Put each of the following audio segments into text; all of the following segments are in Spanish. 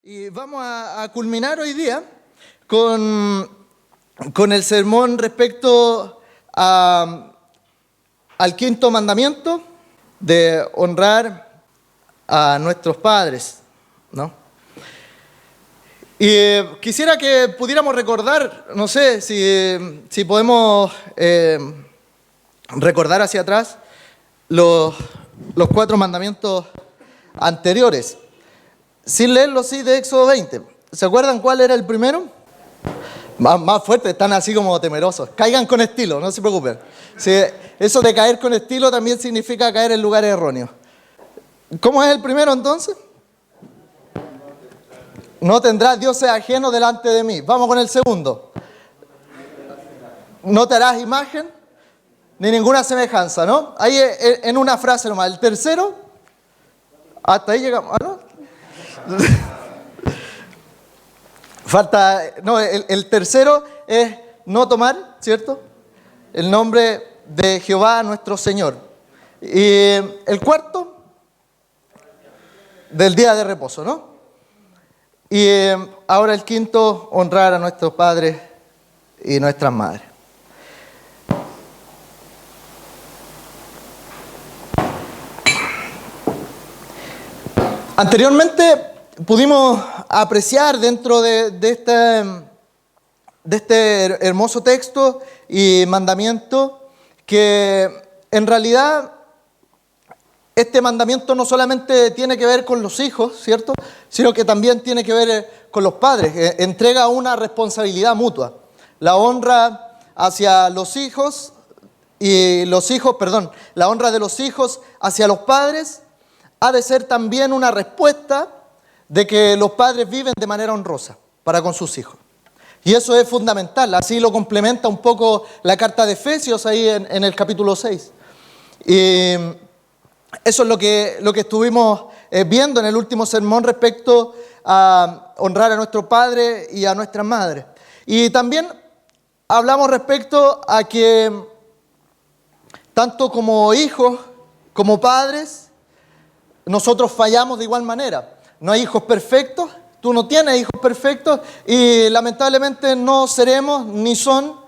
Y vamos a culminar hoy día con el sermón respecto al quinto mandamiento de honrar a nuestros padres, ¿no? Y quisiera que pudiéramos recordar, no sé si podemos recordar hacia atrás los 4 mandamientos anteriores. Sin leerlo, sí, de Éxodo 20. ¿Se acuerdan cuál era el primero? Más fuerte, están así como temerosos. Caigan con estilo, no se preocupen. Sí, eso de caer con estilo también significa caer en lugares erróneos. ¿Cómo es el primero entonces? No tendrás dioses ajenos delante de mí. Vamos con el segundo. No te harás imagen ni ninguna semejanza, ¿no? Ahí en una frase nomás. El tercero, hasta ahí llegamos, ¿no? Falta, no, el tercero es no tomar, ¿cierto? El nombre de Jehová nuestro Señor. Y el cuarto, del día de reposo, ¿no? Y ahora el quinto, honrar a nuestros padres y nuestras madres. Anteriormente pudimos apreciar dentro de este hermoso texto y mandamiento que en realidad este mandamiento no solamente tiene que ver con los hijos, ¿cierto? Sino que también tiene que ver con los padres. Entrega una responsabilidad mutua. La honra hacia los hijos la honra de los hijos hacia los padres ha de ser también una respuesta de que los padres viven de manera honrosa para con sus hijos. Y eso es fundamental, así lo complementa un poco la carta de Efesios ahí en el capítulo 6. Y eso es lo que estuvimos viendo en el último sermón respecto a honrar a nuestro padre y a nuestra madre. Y también hablamos respecto a que tanto como hijos como padres, nosotros fallamos de igual manera. No hay hijos perfectos, tú no tienes hijos perfectos y lamentablemente no seremos ni son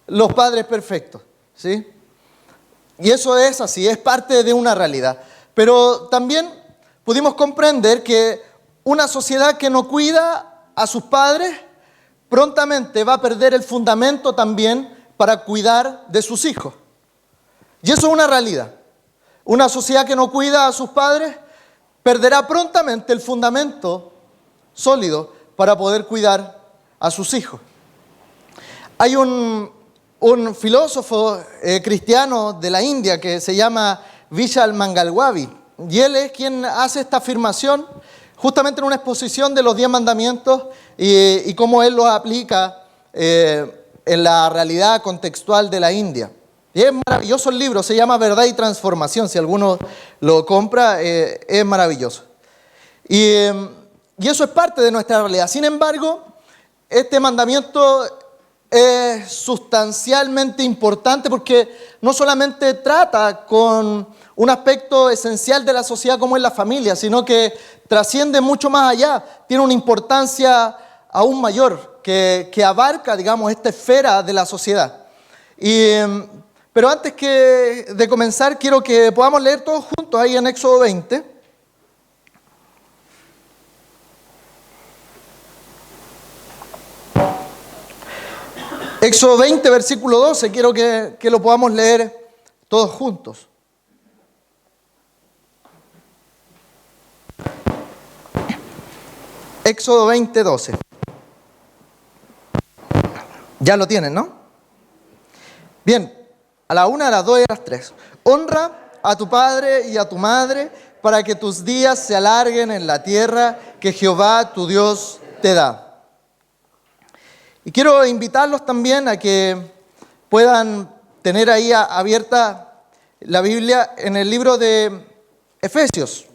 los padres perfectos, ¿sí? Y eso es así, es parte de una realidad. Pero también pudimos comprender que una sociedad que no cuida a sus padres prontamente va a perder el fundamento también para cuidar de sus hijos. Y eso es una realidad. Una sociedad que no cuida a sus padres perderá prontamente el fundamento sólido para poder cuidar a sus hijos. Hay un filósofo cristiano de la India que se llama Vishal Mangalwadi, y él es quien hace esta afirmación justamente en una exposición de los 10 mandamientos y cómo él los aplica en la realidad contextual de la India. Y es maravilloso el libro, se llama Verdad y Transformación, si alguno lo compra, es maravilloso. Y eso es parte de nuestra realidad. Sin embargo, este mandamiento es sustancialmente importante porque no solamente trata con un aspecto esencial de la sociedad como es la familia, sino que trasciende mucho más allá, tiene una importancia aún mayor que abarca, digamos, esta esfera de la sociedad. Pero antes de comenzar, quiero que podamos leer todos juntos ahí en Éxodo 20. Éxodo 20, versículo 12, quiero que lo podamos leer todos juntos. Éxodo 20, 12. Ya lo tienen, ¿no? Bien. A la 1, a las 2 y a las 3. Honra a tu padre y a tu madre para que tus días se alarguen en la tierra que Jehová tu Dios te da. Y quiero invitarlos también a que puedan tener ahí abierta la Biblia en el libro de Efesios.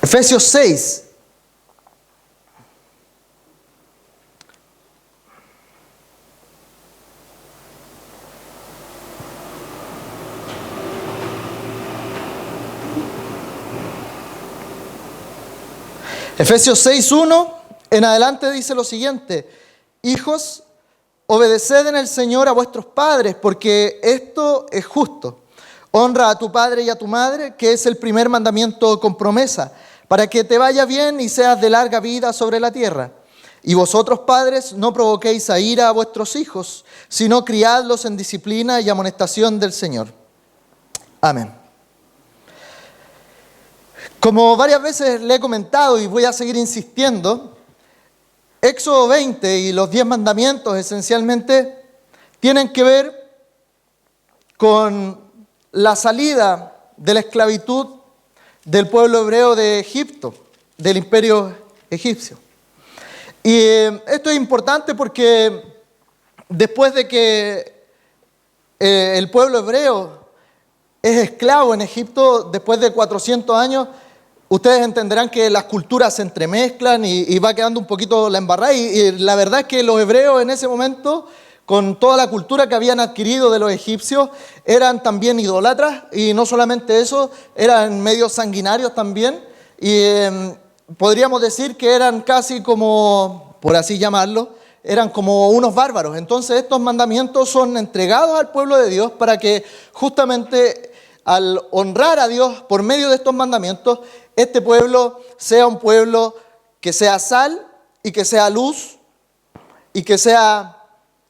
Efesios 6. Efesios 6:1 en adelante dice lo siguiente: hijos, obedeced en el Señor a vuestros padres, porque esto es justo. Honra a tu padre y a tu madre, que es el primer mandamiento con promesa, para que te vaya bien y seas de larga vida sobre la tierra. Y vosotros, padres, no provoquéis a ira a vuestros hijos, sino criadlos en disciplina y amonestación del Señor. Amén. Como varias veces le he comentado y voy a seguir insistiendo, Éxodo 20 y los 10 mandamientos esencialmente tienen que ver con la salida de la esclavitud del pueblo hebreo de Egipto, del imperio egipcio. Y esto es importante porque después de que el pueblo hebreo es esclavo en Egipto, después de 400 años, ustedes entenderán que las culturas se entremezclan y va quedando un poquito la embarrada. Y la verdad es que los hebreos en ese momento, con toda la cultura que habían adquirido de los egipcios, eran también idólatras. Y no solamente eso, eran medios sanguinarios también. Y podríamos decir que eran casi como, por así llamarlo, eran como unos bárbaros. Entonces estos mandamientos son entregados al pueblo de Dios para que justamente al honrar a Dios por medio de estos mandamientos, este pueblo sea un pueblo que sea sal y que sea luz y que sea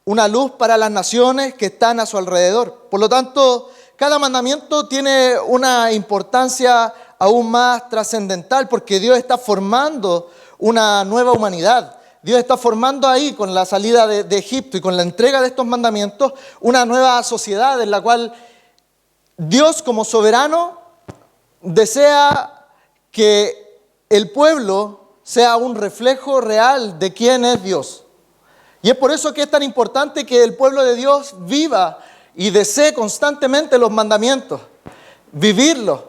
una luz para las naciones que están a su alrededor. Por lo tanto, cada mandamiento tiene una importancia aún más trascendental porque Dios está formando una nueva humanidad. Dios está formando ahí, con la salida de Egipto y con la entrega de estos mandamientos, una nueva sociedad en la cual Dios, como soberano, desea que el pueblo sea un reflejo real de quién es Dios. Y es por eso que es tan importante que el pueblo de Dios viva y desee constantemente los mandamientos, vivirlos,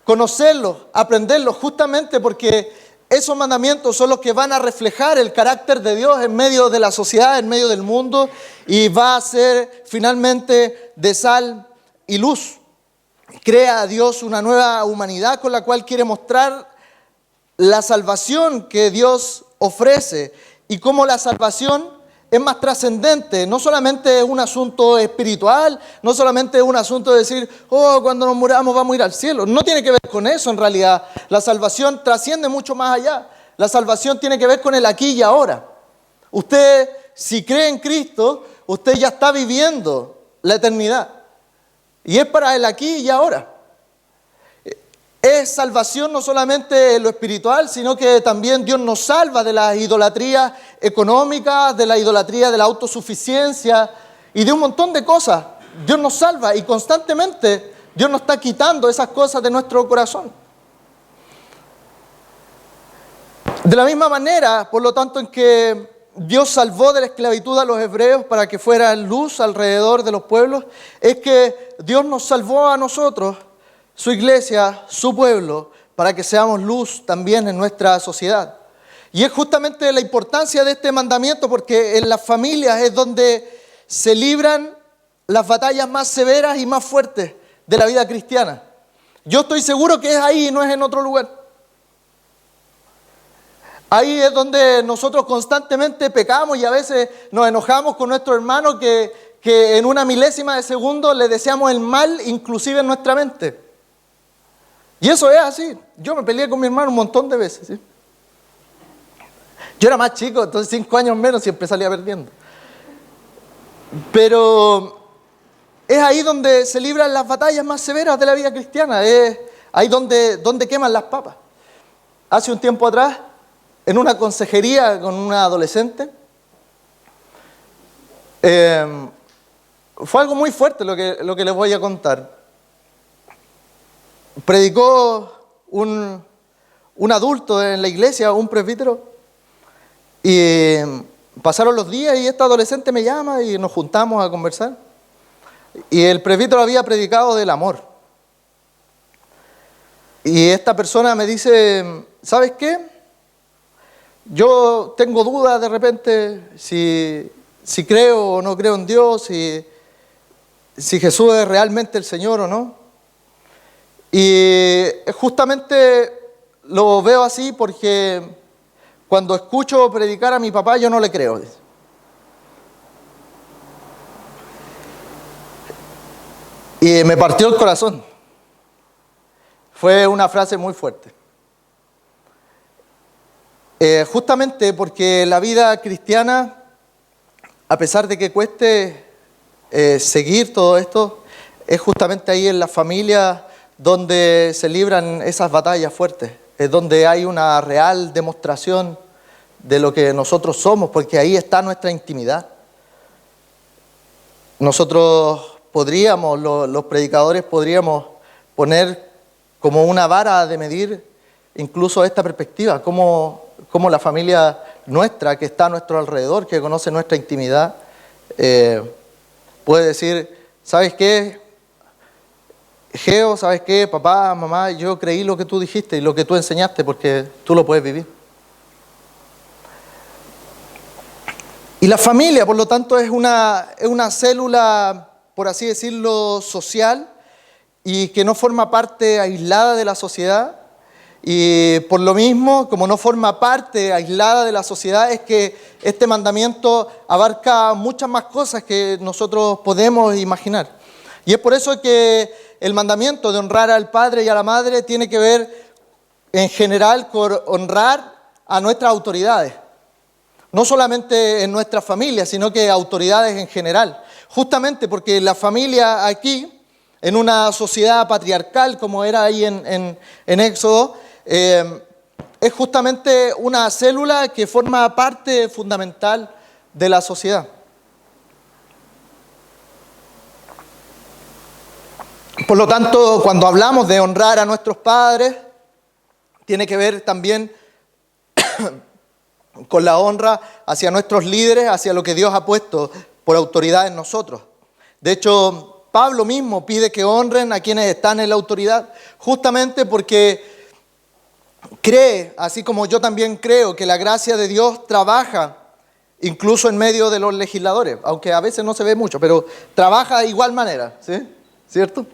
conocerlos, aprenderlos, justamente porque esos mandamientos son los que van a reflejar el carácter de Dios en medio de la sociedad, en medio del mundo, y va a ser finalmente de sal y luz. Crea a Dios una nueva humanidad con la cual quiere mostrar la salvación que Dios ofrece y cómo la salvación es más trascendente. No solamente es un asunto espiritual, no solamente es un asunto de decir, oh, cuando nos muramos vamos a ir al cielo. No tiene que ver con eso en realidad. La salvación trasciende mucho más allá. La salvación tiene que ver con el aquí y ahora. Usted, si cree en Cristo, usted ya está viviendo la eternidad. Y es para el aquí y ahora. Es salvación no solamente en lo espiritual, sino que también Dios nos salva de la idolatría económica, de la idolatría de la autosuficiencia y de un montón de cosas. Dios nos salva y constantemente Dios nos está quitando esas cosas de nuestro corazón. De la misma manera, por lo tanto, en que Dios salvó de la esclavitud a los hebreos para que fueran luz alrededor de los pueblos, es que Dios nos salvó a nosotros, su iglesia, su pueblo, para que seamos luz también en nuestra sociedad. Y es justamente la importancia de este mandamiento, porque en las familias es donde se libran las batallas más severas y más fuertes de la vida cristiana. Yo estoy seguro que es ahí y no es en otro lugar. Ahí es donde nosotros constantemente pecamos y a veces nos enojamos con nuestro hermano que en una milésima de segundo le deseamos el mal, inclusive en nuestra mente. Y eso es así. Yo me peleé con mi hermano un montón de veces, ¿sí? Yo era más chico, entonces 5 años menos siempre salía perdiendo. Pero es ahí donde se libran las batallas más severas de la vida cristiana. Es ahí donde queman las papas. Hace un tiempo atrás, en una consejería con una adolescente, fue algo muy fuerte lo que les voy a contar. Predicó un adulto en la iglesia, un presbítero, y pasaron los días y esta adolescente me llama y nos juntamos a conversar. Y el presbítero había predicado del amor. Y esta persona me dice, ¿sabes qué? Yo tengo dudas de repente si creo o no creo en Dios, si Jesús es realmente el Señor o no. Y es justamente lo veo así porque cuando escucho predicar a mi papá yo no le creo. Y me partió el corazón. Fue una frase muy fuerte. Justamente porque la vida cristiana, a pesar de que cueste seguir todo esto, es justamente ahí en la familia donde se libran esas batallas fuertes. Es donde hay una real demostración de lo que nosotros somos, porque ahí está nuestra intimidad. Nosotros podríamos, los predicadores podríamos poner como una vara de medir incluso esta perspectiva, cómo la familia nuestra que está a nuestro alrededor, que conoce nuestra intimidad, puede decir, ¿sabes qué? Geo, ¿sabes qué? Papá, mamá, yo creí lo que tú dijiste y lo que tú enseñaste porque tú lo puedes vivir. Y la familia, por lo tanto, es una célula, por así decirlo, social y que no forma parte aislada de la sociedad. Y por lo mismo, como no forma parte aislada de la sociedad, es que este mandamiento abarca muchas más cosas que nosotros podemos imaginar. Y es por eso que el mandamiento de honrar al padre y a la madre tiene que ver en general con honrar a nuestras autoridades. No solamente en nuestra familia, sino que autoridades en general. Justamente porque la familia aquí, en una sociedad patriarcal como era ahí en Éxodo, es justamente una célula que forma parte fundamental de la sociedad. Por lo tanto, cuando hablamos de honrar a nuestros padres, tiene que ver también con la honra hacia nuestros líderes, hacia lo que Dios ha puesto por autoridad en nosotros. De hecho, Pablo mismo pide que honren a quienes están en la autoridad, justamente porque cree, así como yo también creo, que la gracia de Dios trabaja incluso en medio de los legisladores, aunque a veces no se ve mucho, pero trabaja de igual manera, ¿sí? ¿Cierto?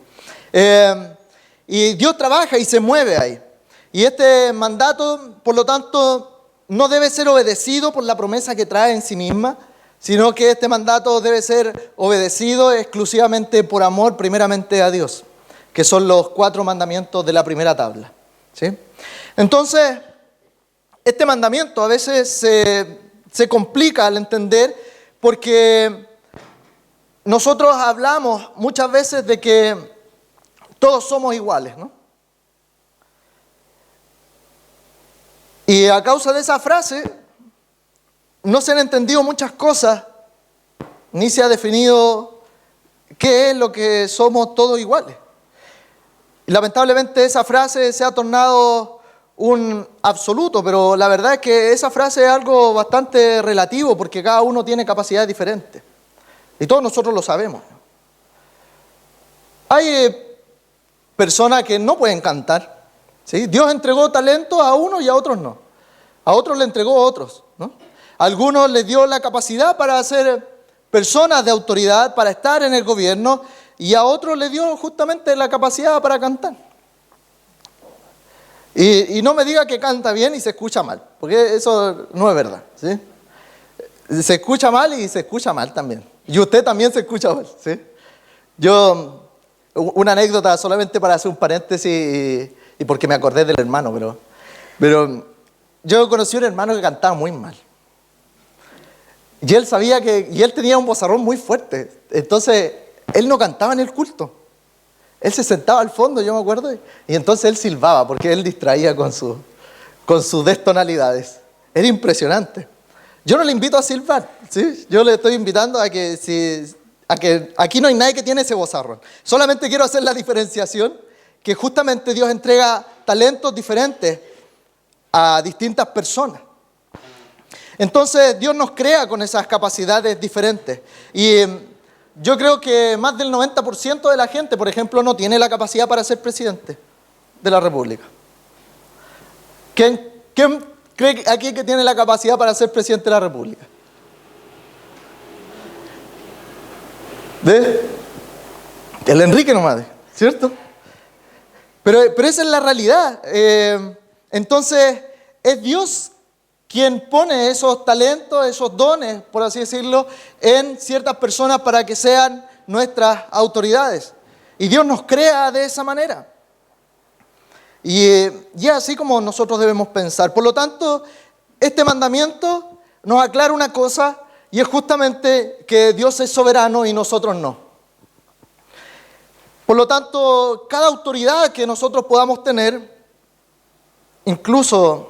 Y Dios trabaja y se mueve ahí. Y este mandato, por lo tanto, no debe ser obedecido por la promesa que trae en sí misma, sino que este mandato debe ser obedecido exclusivamente por amor, primeramente a Dios, que son los 4 mandamientos de la primera tabla, ¿sí? Entonces, este mandamiento a veces se complica al entender porque nosotros hablamos muchas veces de que todos somos iguales, ¿no? Y a causa de esa frase no se han entendido muchas cosas, ni se ha definido qué es lo que somos todos iguales. Y lamentablemente esa frase se ha tornado un absoluto, pero la verdad es que esa frase es algo bastante relativo porque cada uno tiene capacidades diferentes. Y todos nosotros lo sabemos. Hay personas que no pueden cantar, ¿sí? Dios entregó talentos a unos y a otros no. A otros le entregó a otros, ¿no? A algunos les dio la capacidad para ser personas de autoridad, para estar en el gobierno, y a otros les dio justamente la capacidad para cantar. Y no me diga que canta bien y se escucha mal, porque eso no es verdad, ¿sí? Se escucha mal y se escucha mal también. Y usted también se escucha mal, ¿sí? Una anécdota solamente para hacer un paréntesis y porque me acordé del hermano, pero yo conocí a un hermano que cantaba muy mal. Y él sabía y él tenía un vozarrón muy fuerte. Entonces, él no cantaba en el culto. Él se sentaba al fondo, yo me acuerdo, y entonces él silbaba, porque él distraía con sus destonalidades. Era impresionante. Yo no le invito a silbar, ¿sí? Yo le estoy invitando a que aquí no hay nadie que tiene ese vozarrón. Solamente quiero hacer la diferenciación que justamente Dios entrega talentos diferentes a distintas personas. Entonces Dios nos crea con esas capacidades diferentes. Y yo creo que más del 90% de la gente, por ejemplo, no tiene la capacidad para ser presidente de la República. ¿Quién cree aquí que tiene la capacidad para ser presidente de la República? El Enrique nomás, ¿cierto? Pero esa es la realidad. Entonces, es Dios quien pone esos talentos, esos dones, por así decirlo, en ciertas personas para que sean nuestras autoridades. Y Dios nos crea de esa manera. Y es así como nosotros debemos pensar. Por lo tanto, este mandamiento nos aclara una cosa, y es justamente que Dios es soberano y nosotros no. Por lo tanto, cada autoridad que nosotros podamos tener, incluso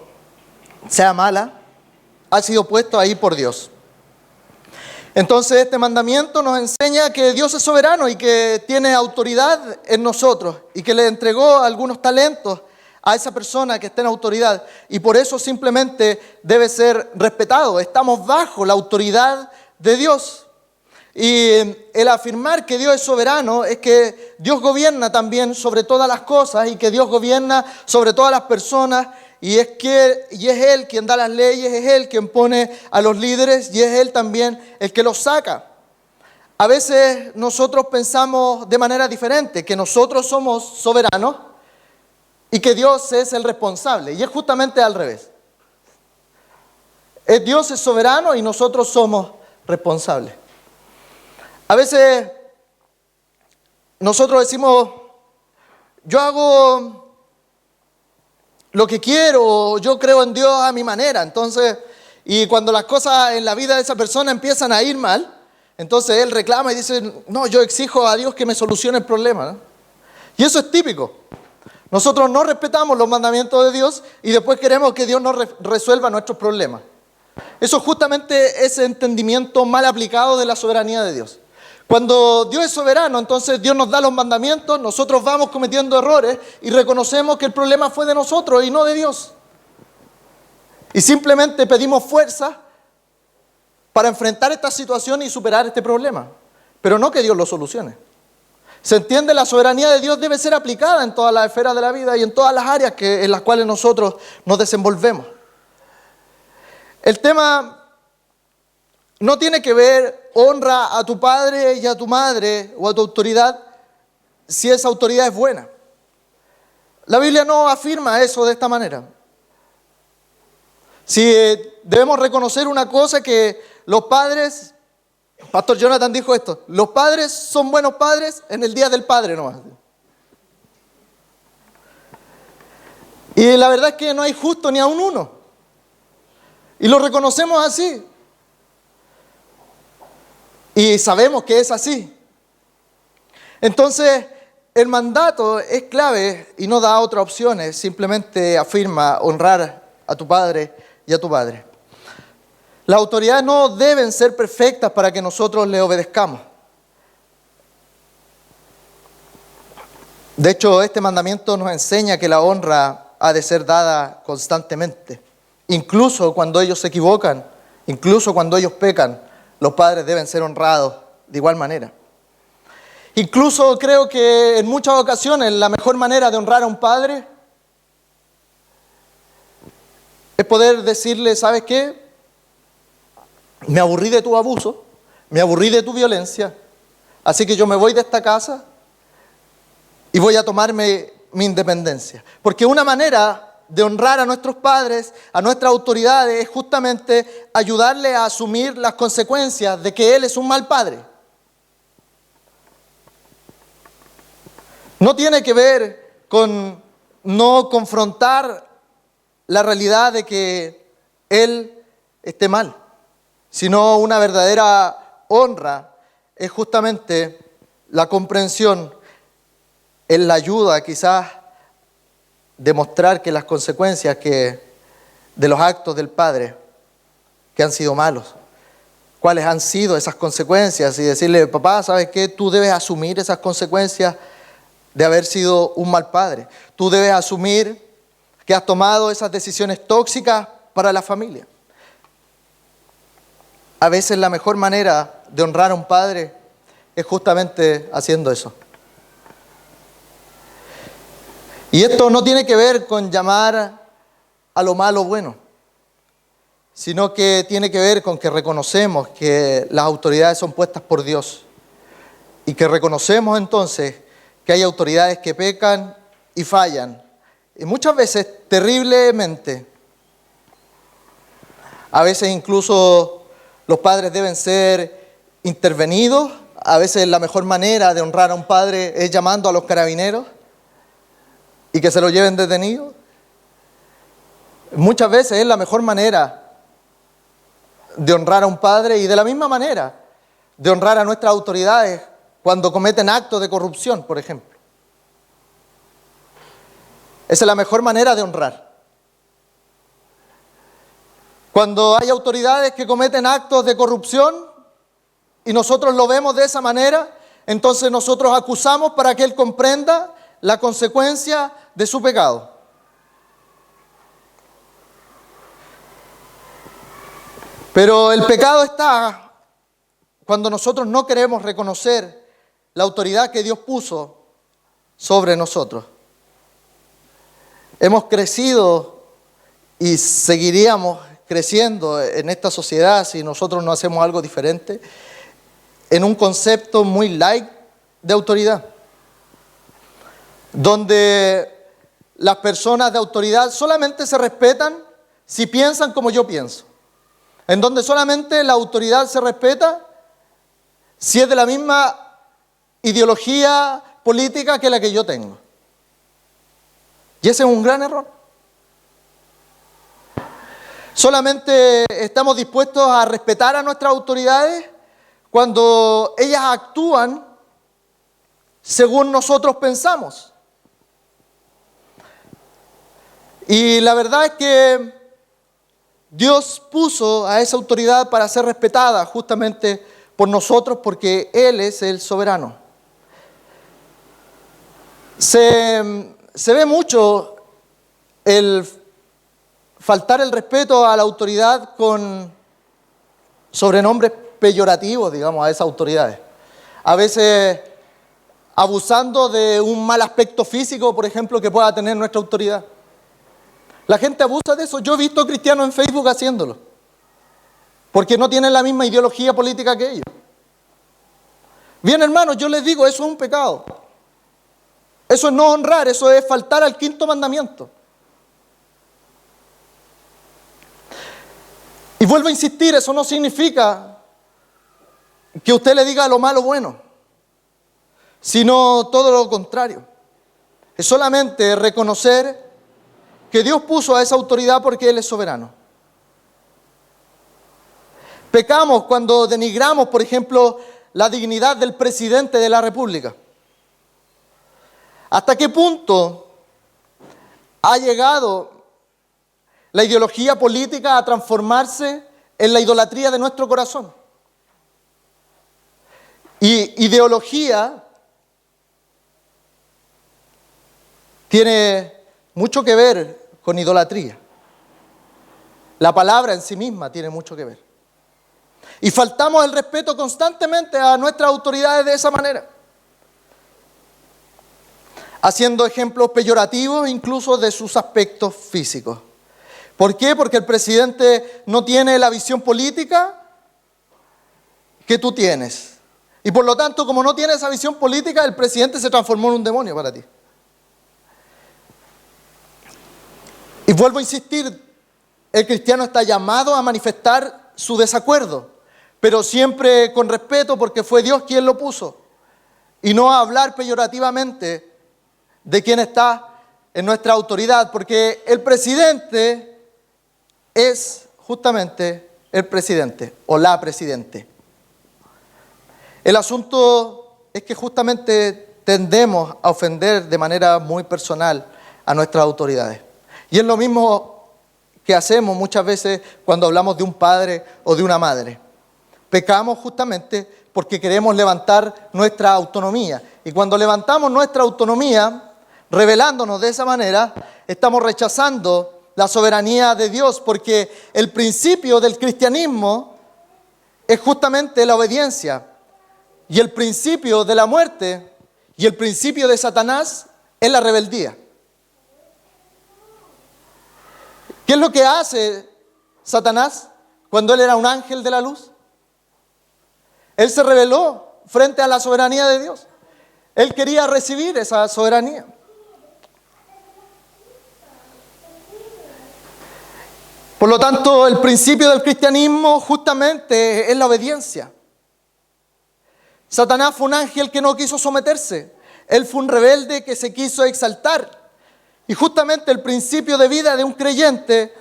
sea mala, ha sido puesto ahí por Dios. Entonces este mandamiento nos enseña que Dios es soberano y que tiene autoridad en nosotros y que le entregó algunos talentos a esa persona que está en autoridad y por eso simplemente debe ser respetado. Estamos bajo la autoridad de Dios. Y el afirmar que Dios es soberano es que Dios gobierna también sobre todas las cosas y que Dios gobierna sobre todas las personas y es Él quien da las leyes, es Él quien pone a los líderes y es Él también el que los saca. A veces nosotros pensamos de manera diferente, que nosotros somos soberanos y que Dios es el responsable y es justamente al revés. Dios es soberano y nosotros somos responsables. A veces nosotros decimos, yo hago lo que quiero, yo creo en Dios a mi manera. Entonces, y cuando las cosas en la vida de esa persona empiezan a ir mal, entonces él reclama y dice, no, yo exijo a Dios que me solucione el problema, ¿no? Y eso es típico. Nosotros no respetamos los mandamientos de Dios y después queremos que Dios nos resuelva nuestros problemas. Eso es justamente ese entendimiento mal aplicado de la soberanía de Dios. Cuando Dios es soberano, entonces Dios nos da los mandamientos, nosotros vamos cometiendo errores y reconocemos que el problema fue de nosotros y no de Dios. Y simplemente pedimos fuerza para enfrentar esta situación y superar este problema, pero no que Dios lo solucione. ¿Se entiende? La soberanía de Dios debe ser aplicada en todas las esferas de la vida y en todas las áreas en las cuales nosotros nos desenvolvemos. El tema no tiene que ver, honra a tu padre y a tu madre o a tu autoridad si esa autoridad es buena. La Biblia no afirma eso de esta manera. Si debemos reconocer una cosa, que los padres, Pastor Jonathan dijo esto, los padres son buenos padres en el día del padre nomás. Y la verdad es que no hay justo ni a un uno. Y lo reconocemos así. Y sabemos que es así. Entonces, el mandato es clave y no da otras opciones. Simplemente afirma honrar a tu padre y a tu madre. Las autoridades no deben ser perfectas para que nosotros le obedezcamos. De hecho, este mandamiento nos enseña que la honra ha de ser dada constantemente. Incluso cuando ellos se equivocan, incluso cuando ellos pecan, los padres deben ser honrados de igual manera. Incluso creo que en muchas ocasiones la mejor manera de honrar a un padre es poder decirle, ¿sabes qué? Me aburrí de tu abuso, me aburrí de tu violencia, así que yo me voy de esta casa y voy a tomarme mi independencia. Porque una manera de honrar a nuestros padres, a nuestras autoridades, es justamente ayudarle a asumir las consecuencias de que él es un mal padre. No tiene que ver con no confrontar la realidad de que él esté mal, sino una verdadera honra es justamente la comprensión, es la ayuda quizás demostrar que las consecuencias de los actos del padre que han sido malos, cuáles han sido esas consecuencias y decirle, papá, ¿sabes qué? Tú debes asumir esas consecuencias de haber sido un mal padre. Tú debes asumir que has tomado esas decisiones tóxicas para la familia. A veces la mejor manera de honrar a un padre es justamente haciendo eso. Y esto no tiene que ver con llamar a lo malo bueno, sino que tiene que ver con que reconocemos que las autoridades son puestas por Dios y que reconocemos entonces que hay autoridades que pecan y fallan y muchas veces terriblemente. A veces incluso los padres deben ser intervenidos. A veces la mejor manera de honrar a un padre es llamando a los carabineros y que se lo lleven detenido. Muchas veces es la mejor manera de honrar a un padre y de la misma manera de honrar a nuestras autoridades cuando cometen actos de corrupción, por ejemplo. Esa es la mejor manera de honrar. Cuando hay autoridades que cometen actos de corrupción y nosotros lo vemos de esa manera, entonces nosotros acusamos para que él comprenda la consecuencia de su pecado. Pero el pecado está cuando nosotros no queremos reconocer la autoridad que Dios puso sobre nosotros. Hemos crecido y seguiríamos creciendo en esta sociedad si nosotros no hacemos algo diferente en un concepto muy light de autoridad, donde las personas de autoridad solamente se respetan si piensan como yo pienso, en donde solamente la autoridad se respeta si es de la misma ideología política que la que yo tengo. Y ese es un gran error. Solamente estamos dispuestos a respetar a nuestras autoridades cuando ellas actúan según nosotros pensamos. Y la verdad es que Dios puso a esa autoridad para ser respetada justamente por nosotros porque Él es el soberano. Se ve mucho el faltar el respeto a la autoridad con sobrenombres peyorativos, digamos, a esas autoridades. A veces abusando de un mal aspecto físico, por ejemplo, que pueda tener nuestra autoridad. La gente abusa de eso. Yo he visto cristianos en Facebook haciéndolo, porque no tienen la misma ideología política que ellos. Bien, hermanos, yo les digo, eso es un pecado. Eso es no honrar, eso es faltar al quinto mandamiento. Y vuelvo a insistir, eso no significa que usted le diga lo malo bueno, sino todo lo contrario. Es solamente reconocer que Dios puso a esa autoridad porque Él es soberano. Pecamos cuando denigramos, por ejemplo, la dignidad del presidente de la República. ¿Hasta qué punto ha llegado la ideología política a transformarse en la idolatría de nuestro corazón? Y ideología tiene mucho que ver con idolatría. La palabra en sí misma tiene mucho que ver. Y faltamos el respeto constantemente a nuestras autoridades de esa manera, haciendo ejemplos peyorativos incluso de sus aspectos físicos. ¿Por qué? Porque el presidente no tiene la visión política que tú tienes. Y por lo tanto, como no tiene esa visión política, el presidente se transformó en un demonio para ti. Y vuelvo a insistir, el cristiano está llamado a manifestar su desacuerdo, pero siempre con respeto porque fue Dios quien lo puso. Y no a hablar peyorativamente de quien está en nuestra autoridad, porque el presidente es justamente el presidente o la presidente. El asunto es que justamente tendemos a ofender de manera muy personal a nuestras autoridades. Y es lo mismo que hacemos muchas veces cuando hablamos de un padre o de una madre. Pecamos justamente porque queremos levantar nuestra autonomía. Y cuando levantamos nuestra autonomía, rebelándonos de esa manera, estamos rechazando la soberanía de Dios, porque el principio del cristianismo es justamente la obediencia. Y el principio de la muerte y el principio de Satanás es la rebeldía. ¿Qué es lo que hace Satanás cuando él era un ángel de la luz? Él se rebeló frente a la soberanía de Dios. Él quería recibir esa soberanía. Por lo tanto, el principio del cristianismo justamente es la obediencia. Satanás fue un ángel que no quiso someterse. Él fue un rebelde que se quiso exaltar. Y justamente el principio de vida de un creyente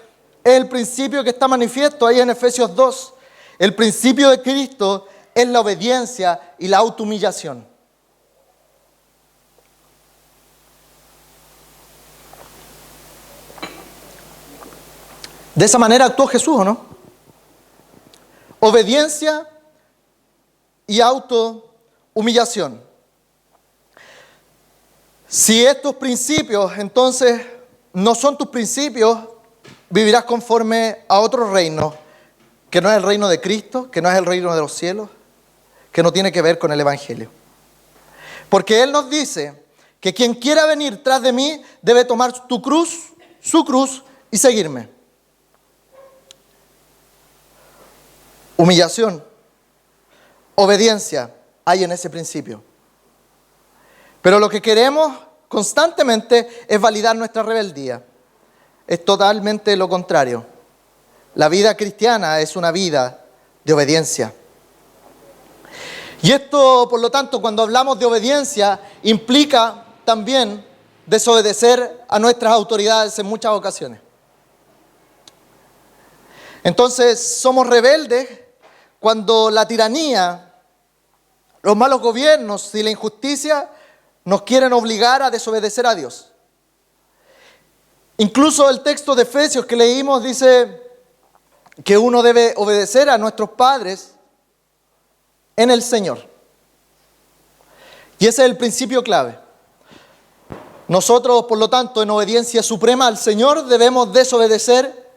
es el principio que está manifiesto ahí en Efesios 2. El principio de Cristo es la obediencia y la autohumillación. De esa manera actuó Jesús, ¿o no? Obediencia y autohumillación. Si estos principios, entonces, no son tus principios, vivirás conforme a otro reino, que no es el reino de Cristo, que no es el reino de los cielos, que no tiene que ver con el Evangelio. Porque Él nos dice que quien quiera venir tras de mí debe tomar su cruz y seguirme. Humillación, obediencia hay en ese principio. Pero lo que queremos constantemente es validar nuestra rebeldía. Es totalmente lo contrario. La vida cristiana es una vida de obediencia. Y esto, por lo tanto, cuando hablamos de obediencia, implica también desobedecer a nuestras autoridades en muchas ocasiones. Entonces, somos rebeldes cuando la tiranía, los malos gobiernos y la injusticia nos quieren obligar a desobedecer a Dios. Incluso el texto de Efesios que leímos dice que uno debe obedecer a nuestros padres en el Señor. Y ese es el principio clave. Nosotros, por lo tanto, en obediencia suprema al Señor, debemos desobedecer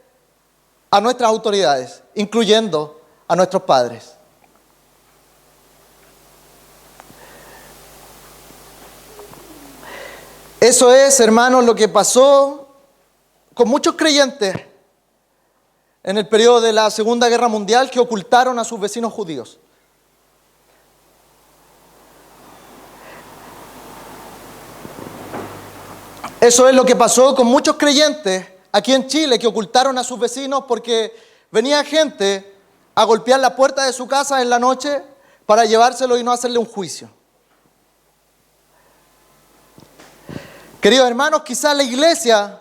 a nuestras autoridades, incluyendo a nuestros padres. Eso es, hermanos, lo que pasó con muchos creyentes en el periodo de la Segunda Guerra Mundial que ocultaron a sus vecinos judíos. Eso es lo que pasó con muchos creyentes aquí en Chile que ocultaron a sus vecinos porque venía gente a golpear la puerta de su casa en la noche para llevárselo y no hacerle un juicio. Queridos hermanos, quizás la iglesia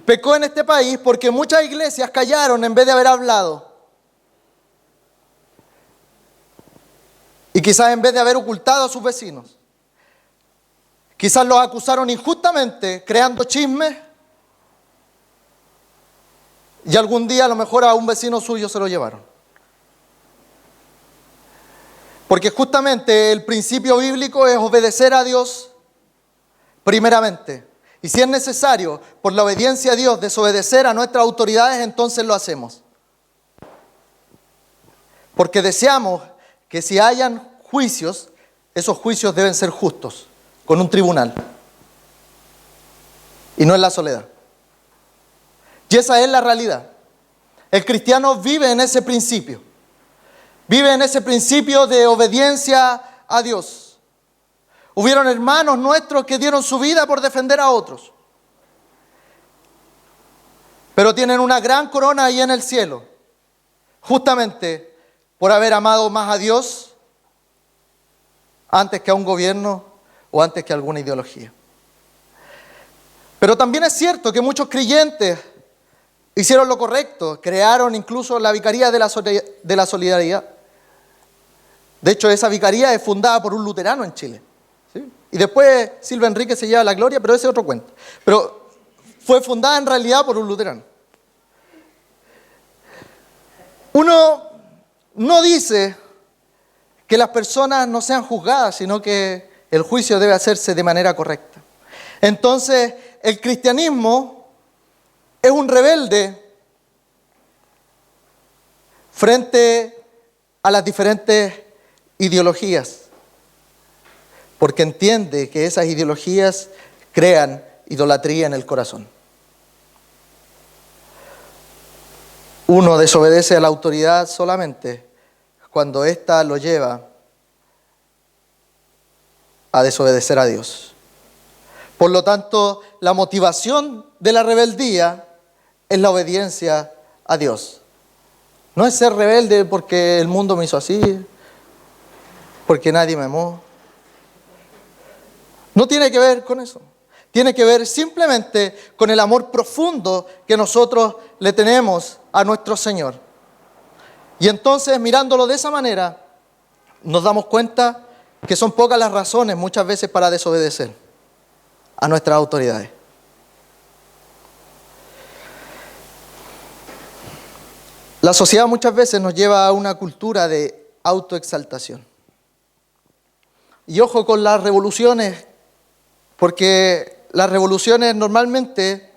pecó en este país porque muchas iglesias callaron en vez de haber hablado. Y quizás en vez de haber ocultado a sus vecinos. Quizás los acusaron injustamente creando chismes. Y algún día a lo mejor a un vecino suyo se lo llevaron. Porque justamente el principio bíblico es obedecer a Dios primeramente. Y si es necesario, por la obediencia a Dios, desobedecer a nuestras autoridades, entonces lo hacemos. Porque deseamos que si hayan juicios, esos juicios deben ser justos, con un tribunal. Y no en la soledad. Y esa es la realidad. El cristiano vive en ese principio. Vive en ese principio de obediencia a Dios. Hubieron hermanos nuestros que dieron su vida por defender a otros. Pero tienen una gran corona ahí en el cielo. Justamente por haber amado más a Dios antes que a un gobierno o antes que a alguna ideología. Pero también es cierto que muchos creyentes hicieron lo correcto, crearon incluso la Vicaría de la Solidaridad. De hecho, esa vicaría es fundada por un luterano en Chile. ¿Sí? Y después Silva Enrique se lleva la gloria, pero ese es otro cuento. Pero fue fundada en realidad por un luterano. Uno no dice que las personas no sean juzgadas, sino que el juicio debe hacerse de manera correcta. Entonces, el cristianismo es un rebelde frente a las diferentes ideologías, porque entiende que esas ideologías crean idolatría en el corazón. Uno desobedece a la autoridad solamente cuando ésta lo lleva a desobedecer a Dios. Por lo tanto, la motivación de la rebeldía es la obediencia a Dios. No es ser rebelde porque el mundo me hizo así, porque nadie me amó. No tiene que ver con eso. Tiene que ver simplemente con el amor profundo que nosotros le tenemos a nuestro Señor. Y entonces, mirándolo de esa manera, nos damos cuenta que son pocas las razones muchas veces para desobedecer a nuestras autoridades. La sociedad muchas veces nos lleva a una cultura de autoexaltación. Y ojo con las revoluciones, porque las revoluciones normalmente,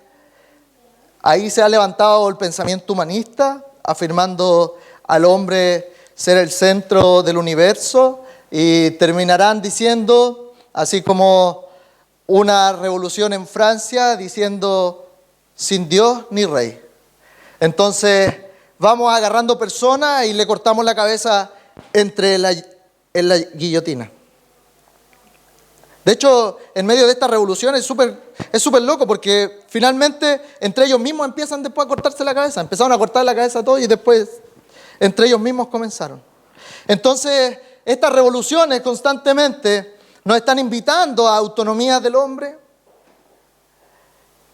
ahí se ha levantado el pensamiento humanista, afirmando al hombre ser el centro del universo, y terminarán diciendo, así como una revolución en Francia, diciendo sin Dios ni rey. Entonces vamos agarrando personas y le cortamos la cabeza en la guillotina. De hecho, en medio de esta revolución es súper loco, porque finalmente entre ellos mismos empiezan después a cortarse la cabeza. Empezaron a cortar la cabeza a todos y después entre ellos mismos comenzaron. Entonces, estas revoluciones constantemente nos están invitando a autonomía del hombre,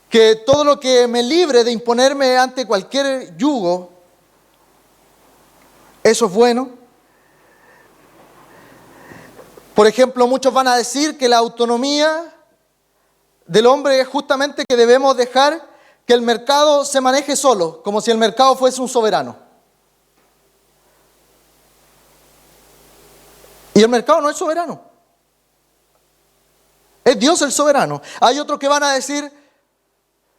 que todo lo que me libre de imponerme ante cualquier yugo, eso es bueno. Por ejemplo, muchos van a decir que la autonomía del hombre es justamente que debemos dejar que el mercado se maneje solo, como si el mercado fuese un soberano. Y el mercado no es soberano. Es Dios el soberano. Hay otros que van a decir,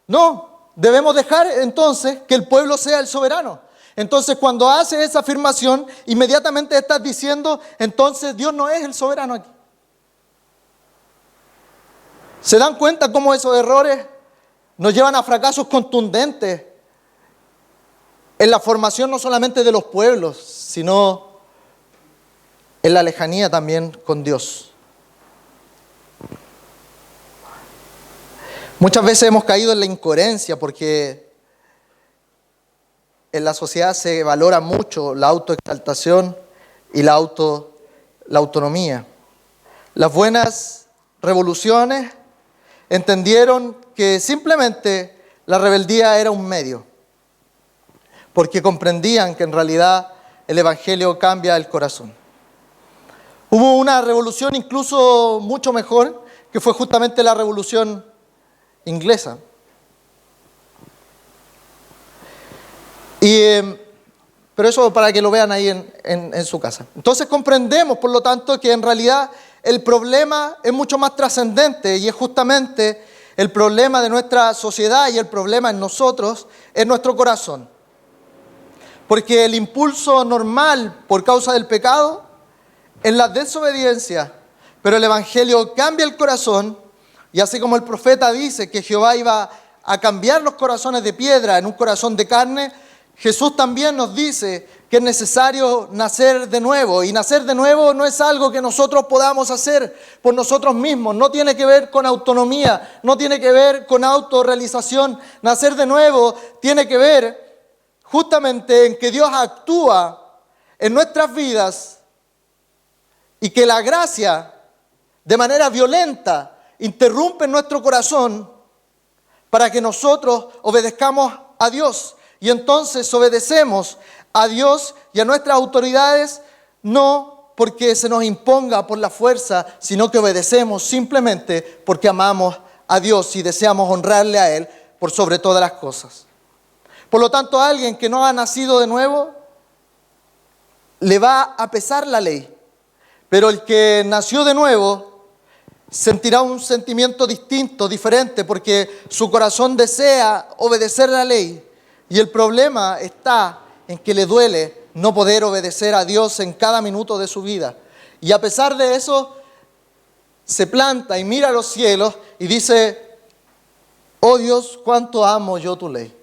no, debemos dejar entonces que el pueblo sea el soberano. Entonces, cuando hace esa afirmación, inmediatamente estás diciendo, entonces Dios no es el soberano aquí. ¿Se dan cuenta cómo esos errores nos llevan a fracasos contundentes en la formación no solamente de los pueblos, sino en la lejanía también con Dios? Muchas veces hemos caído en la incoherencia porque en la sociedad se valora mucho la autoexaltación y la autonomía. Las buenas revoluciones entendieron que simplemente la rebeldía era un medio, porque comprendían que en realidad el Evangelio cambia el corazón. Hubo una revolución incluso mucho mejor, que fue justamente la Revolución Inglesa. Pero eso para que lo vean ahí en su casa. Entonces comprendemos, por lo tanto, que en realidad el problema es mucho más trascendente y es justamente el problema de nuestra sociedad y el problema en nosotros, es nuestro corazón. Porque el impulso normal por causa del pecado es la desobediencia, pero el Evangelio cambia el corazón y así como el profeta dice que Jehová iba a cambiar los corazones de piedra en un corazón de carne, Jesús también nos dice que es necesario nacer de nuevo. Y nacer de nuevo no es algo que nosotros podamos hacer por nosotros mismos. No tiene que ver con autonomía, no tiene que ver con autorrealización. Nacer de nuevo tiene que ver justamente en que Dios actúa en nuestras vidas y que la gracia de manera violenta interrumpe en nuestro corazón para que nosotros obedezcamos a Dios. Y entonces obedecemos a Dios y a nuestras autoridades, no porque se nos imponga por la fuerza, sino que obedecemos simplemente porque amamos a Dios y deseamos honrarle a Él por sobre todas las cosas. Por lo tanto, a alguien que no ha nacido de nuevo, le va a pesar la ley. Pero el que nació de nuevo sentirá un sentimiento distinto, diferente, porque su corazón desea obedecer la ley. Y el problema está en que le duele no poder obedecer a Dios en cada minuto de su vida. Y a pesar de eso, se planta y mira a los cielos y dice, oh Dios, cuánto amo yo tu ley.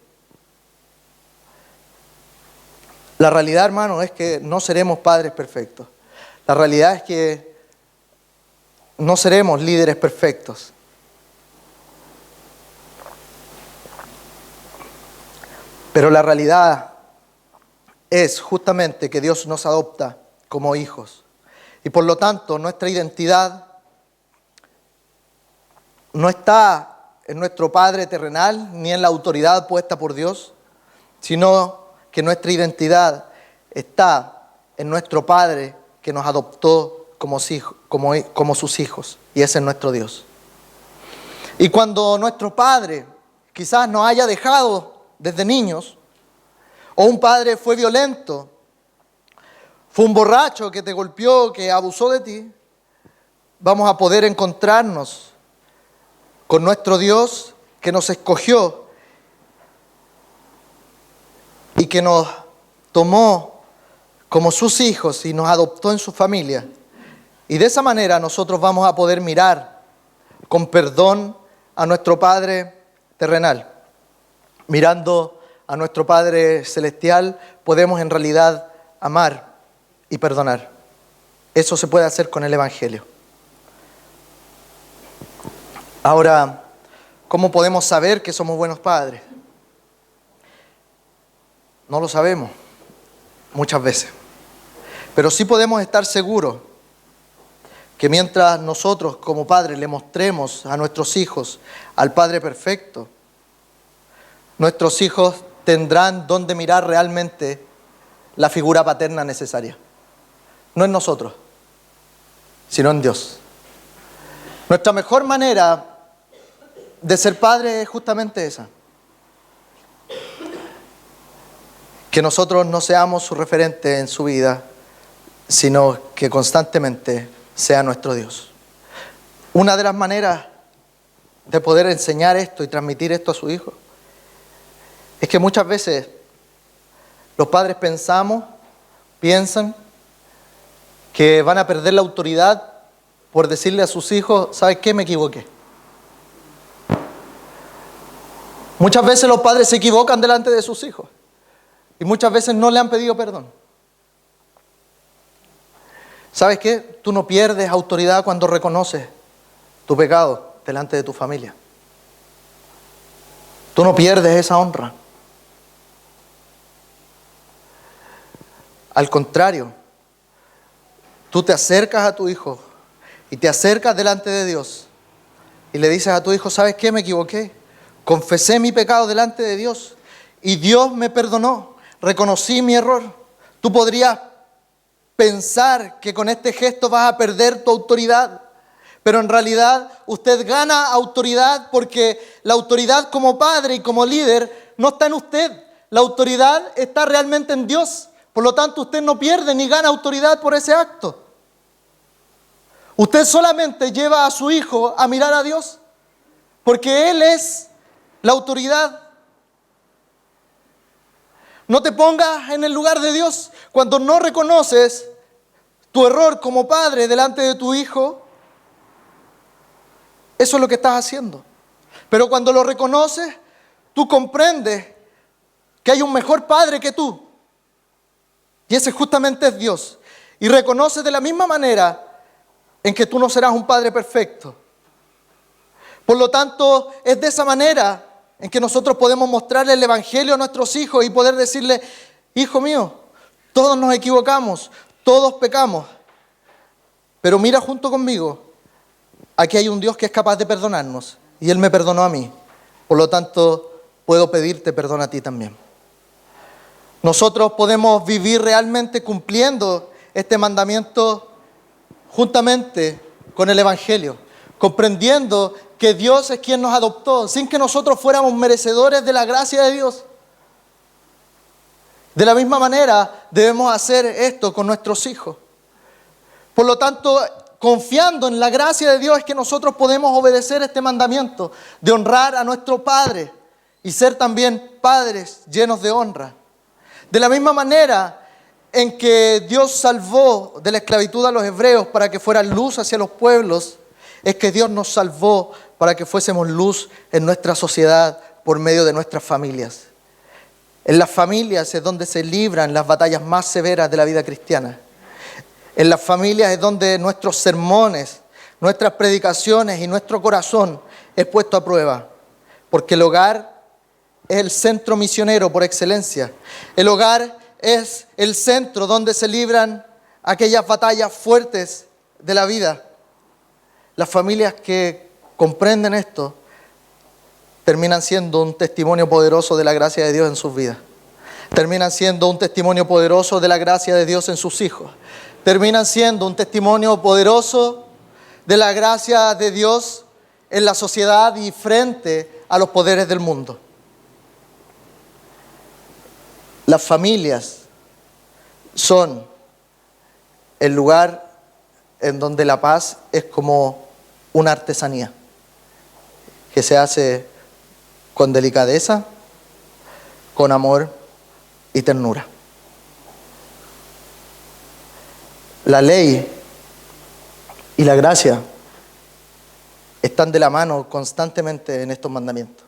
La realidad, hermano, es que no seremos padres perfectos. La realidad es que no seremos líderes perfectos. Pero la realidad es justamente que Dios nos adopta como hijos. Y por lo tanto, nuestra identidad no está en nuestro Padre terrenal, ni en la autoridad puesta por Dios, sino que nuestra identidad está en nuestro Padre que nos adoptó como sus hijos, y ese es nuestro Dios. Y cuando nuestro Padre quizás nos haya dejado desde niños, o un padre fue violento, fue un borracho que te golpeó, que abusó de ti, vamos a poder encontrarnos con nuestro Dios que nos escogió y que nos tomó como sus hijos y nos adoptó en su familia. Y de esa manera nosotros vamos a poder mirar con perdón a nuestro Padre terrenal. Mirando a nuestro Padre celestial, podemos en realidad amar y perdonar. Eso se puede hacer con el Evangelio. Ahora, ¿cómo podemos saber que somos buenos padres? No lo sabemos muchas veces. Pero sí podemos estar seguros que mientras nosotros como padres le mostremos a nuestros hijos al Padre perfecto, nuestros hijos tendrán donde mirar realmente la figura paterna necesaria. No en nosotros, sino en Dios. Nuestra mejor manera de ser padre es justamente esa. Que nosotros no seamos su referente en su vida, sino que constantemente sea nuestro Dios. Una de las maneras de poder enseñar esto y transmitir esto a su hijo es que muchas veces los padres piensan que van a perder la autoridad por decirle a sus hijos, ¿sabes qué? Me equivoqué. Muchas veces los padres se equivocan delante de sus hijos y muchas veces no le han pedido perdón. ¿Sabes qué? Tú no pierdes autoridad cuando reconoces tu pecado delante de tu familia. Tú no pierdes esa honra. Al contrario, tú te acercas a tu hijo y te acercas delante de Dios y le dices a tu hijo, ¿sabes qué? Me equivoqué. Confesé mi pecado delante de Dios y Dios me perdonó. Reconocí mi error. Tú podrías pensar que con este gesto vas a perder tu autoridad, pero en realidad usted gana autoridad porque la autoridad como padre y como líder no está en usted. La autoridad está realmente en Dios. Por lo tanto, usted no pierde ni gana autoridad por ese acto. Usted solamente lleva a su hijo a mirar a Dios, porque Él es la autoridad. No te pongas en el lugar de Dios. Cuando no reconoces tu error como padre delante de tu hijo, eso es lo que estás haciendo. Pero cuando lo reconoces, tú comprendes que hay un mejor padre que tú. Y ese justamente es Dios. Y reconoces de la misma manera en que tú no serás un padre perfecto. Por lo tanto, es de esa manera en que nosotros podemos mostrarle el Evangelio a nuestros hijos y poder decirle, hijo mío, todos nos equivocamos, todos pecamos. Pero mira junto conmigo, aquí hay un Dios que es capaz de perdonarnos. Y Él me perdonó a mí. Por lo tanto, puedo pedirte perdón a ti también. Nosotros podemos vivir realmente cumpliendo este mandamiento juntamente con el Evangelio, comprendiendo que Dios es quien nos adoptó, sin que nosotros fuéramos merecedores de la gracia de Dios. De la misma manera debemos hacer esto con nuestros hijos. Por lo tanto, confiando en la gracia de Dios es que nosotros podemos obedecer este mandamiento de honrar a nuestro Padre y ser también padres llenos de honra. De la misma manera en que Dios salvó de la esclavitud a los hebreos para que fueran luz hacia los pueblos, es que Dios nos salvó para que fuésemos luz en nuestra sociedad por medio de nuestras familias. En las familias es donde se libran las batallas más severas de la vida cristiana. En las familias es donde nuestros sermones, nuestras predicaciones y nuestro corazón es puesto a prueba. Porque el hogar es el centro misionero por excelencia. El hogar es el centro donde se libran aquellas batallas fuertes de la vida. Las familias que comprenden esto terminan siendo un testimonio poderoso de la gracia de Dios en sus vidas. Terminan siendo un testimonio poderoso de la gracia de Dios en sus hijos. Terminan siendo un testimonio poderoso de la gracia de Dios en la sociedad y frente a los poderes del mundo. Las familias son el lugar en donde la paz es como una artesanía que se hace con delicadeza, con amor y ternura. La ley y la gracia están de la mano constantemente en estos mandamientos.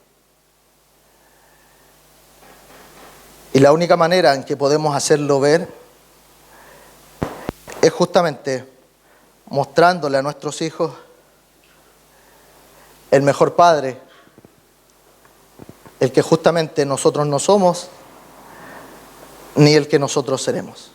Y la única manera en que podemos hacerlo ver es justamente mostrándole a nuestros hijos el mejor padre, el que justamente nosotros no somos, ni el que nosotros seremos.